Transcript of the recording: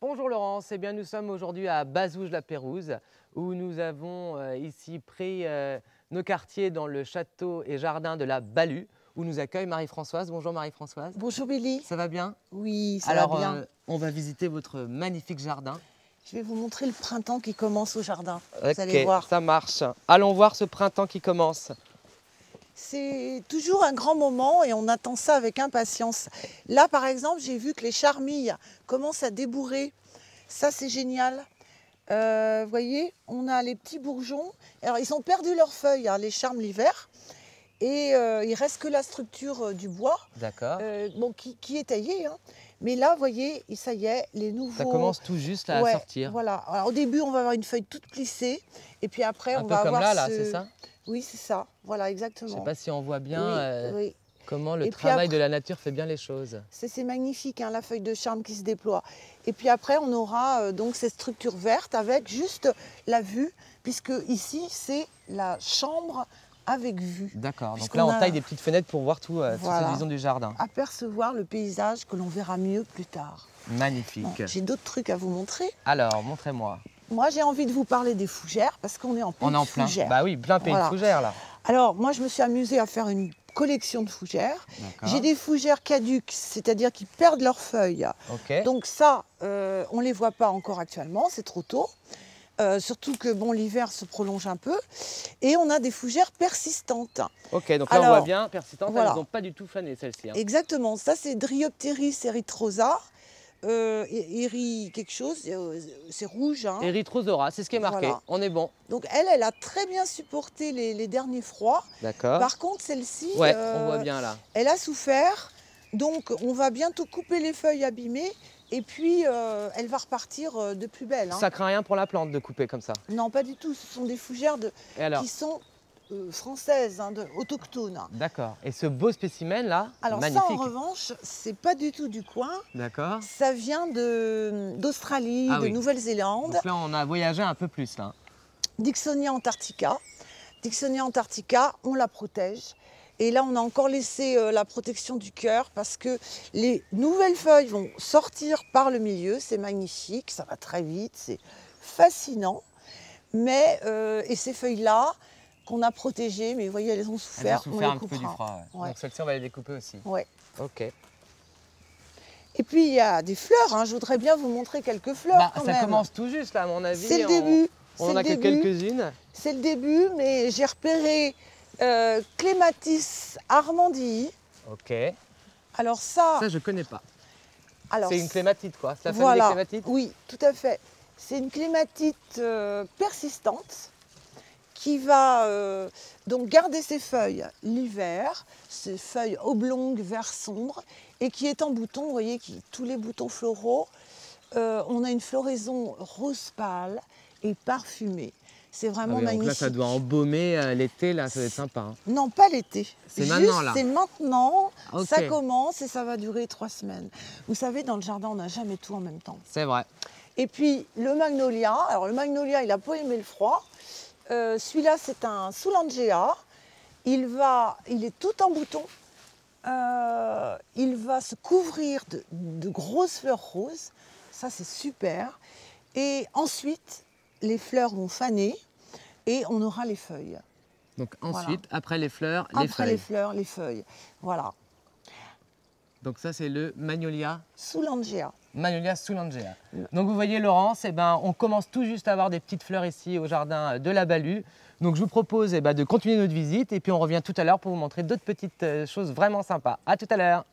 Bonjour Laurence, eh bien, nous sommes aujourd'hui à Bazouges-la-Pérouse où nous avons ici pris nos quartiers dans le château et jardin de la Balue où nous accueille Marie-Françoise. Bonjour Marie-Françoise. Bonjour Billy. Ça va bien? Oui, ça Alors, va bien. on va visiter votre magnifique jardin. Je vais vous montrer le printemps qui commence au jardin. Vous Ok, allez voir. ça marche. Allons voir ce printemps qui commence. C'est toujours un grand moment et on attend ça avec impatience. Là, par exemple, j'ai vu que les charmilles commencent à débourrer. Ça, c'est génial. Vous voyez, on a les petits bourgeons. Alors, ils ont perdu leurs feuilles, hein, les charmes l'hiver. Et il reste que la structure du bois, D'accord. bon, qui est taillée. Hein. Mais là, vous voyez, ça y est, les nouveaux... Ça commence tout juste là, à sortir. Voilà. Alors, au début, on va avoir une feuille toute plissée. Et puis après, Un on peu va comme avoir là, c'est ça? Oui, c'est ça. Voilà, exactement. Je ne sais pas si on voit bien Oui. comment le Et puis travail après, de la nature fait bien les choses. c'est magnifique, hein, la feuille de charme qui se déploie. Et puis après, on aura donc cette structure verte avec juste la vue, puisque ici, c'est la chambre avec vue. D'accord, donc là on taille des petites fenêtres pour voir toute cette vision du jardin. Apercevoir le paysage que l'on verra mieux plus tard. Magnifique. Bon, j'ai d'autres trucs à vous montrer. Alors, montrez-moi. Moi, j'ai envie de vous parler des fougères, parce qu'on est en pays de fougères. Bah oui, plein pays de fougères là. Alors, moi, je me suis amusée à faire une collection de fougères. J'ai des fougères caduques, c'est-à-dire qui perdent leurs feuilles. Okay. Donc ça, on ne les voit pas encore actuellement, c'est trop tôt. Surtout que bon, l'hiver se prolonge un peu. Et on a des fougères persistantes. Ok, donc là on voit bien, persistantes, voilà. Elles n'ont pas du tout fané celles-ci. Hein. Exactement, ça c'est Dryopteris erythrosa. Quelque chose, c'est rouge. Hein. Erythrosora, c'est ce qui est marqué, voilà. On est bon. Donc elle a très bien supporté les derniers froids. D'accord. Par contre, celle-ci, ouais, on voit bien là. Elle a souffert. Donc on va bientôt couper les feuilles abîmées. Et puis, elle va repartir de plus belle. Hein. Ça craint rien pour la plante de couper comme ça? Non, pas du tout. Ce sont des fougères qui sont françaises, hein, autochtones. D'accord. Et ce beau spécimen là, alors magnifique. Ça, en revanche, c'est pas du tout du coin. D'accord. Ça vient d'Australie, de Nouvelle-Zélande. Donc là, on a voyagé un peu plus là. Dixonia antarctica. Dixonia antarctica, on la protège. Et là, on a encore laissé la protection du cœur parce que les nouvelles feuilles vont sortir par le milieu. C'est magnifique, ça va très vite, c'est fascinant. Mais, et ces feuilles-là qu'on a protégées, mais vous voyez, elles ont souffert. Elles ont souffert un peu du froid. Ouais. Donc celles-ci, on va les découper aussi. Ouais. Ok. Et puis, il y a des fleurs. Hein. Je voudrais bien vous montrer quelques fleurs quand ça même. commence tout juste là, à mon avis. C'est le début. On en a que quelques-unes. C'est le début, mais j'ai repéré Clématis armandii. Ok. Alors ça je connais pas. C'est une clématite quoi, c'est la famille des clématites? Oui, tout à fait. C'est une clématite persistante qui va donc garder ses feuilles l'hiver, ses feuilles oblongues, vert sombre, et qui est en bouton, vous voyez, tous les boutons floraux. On a une floraison rose pâle et parfumée. C'est vraiment magnifique. Donc là, ça doit embaumer l'été, là, ça va être sympa. Hein. Non, pas l'été. C'est maintenant, là. C'est maintenant, okay. Ça commence et ça va durer 3 semaines. Vous savez, dans le jardin, on n'a jamais tout en même temps. C'est vrai. Et puis, le magnolia. Alors, le magnolia, il n'a pas aimé le froid. Celui-là, c'est un Soulangea. Il est tout en bouton. Il va se couvrir de grosses fleurs roses. Ça, c'est super. Et ensuite, les fleurs vont faner et on aura les feuilles. Donc ensuite, après les fleurs, les feuilles. Après les fleurs, les feuilles. Voilà. Donc ça, c'est le Magnolia Soulangea. Magnolia Soulangea. Donc vous voyez, Laurence, on commence tout juste à avoir des petites fleurs ici au jardin de la Balue. Donc je vous propose de continuer notre visite et puis on revient tout à l'heure pour vous montrer d'autres petites choses vraiment sympas. À tout à l'heure.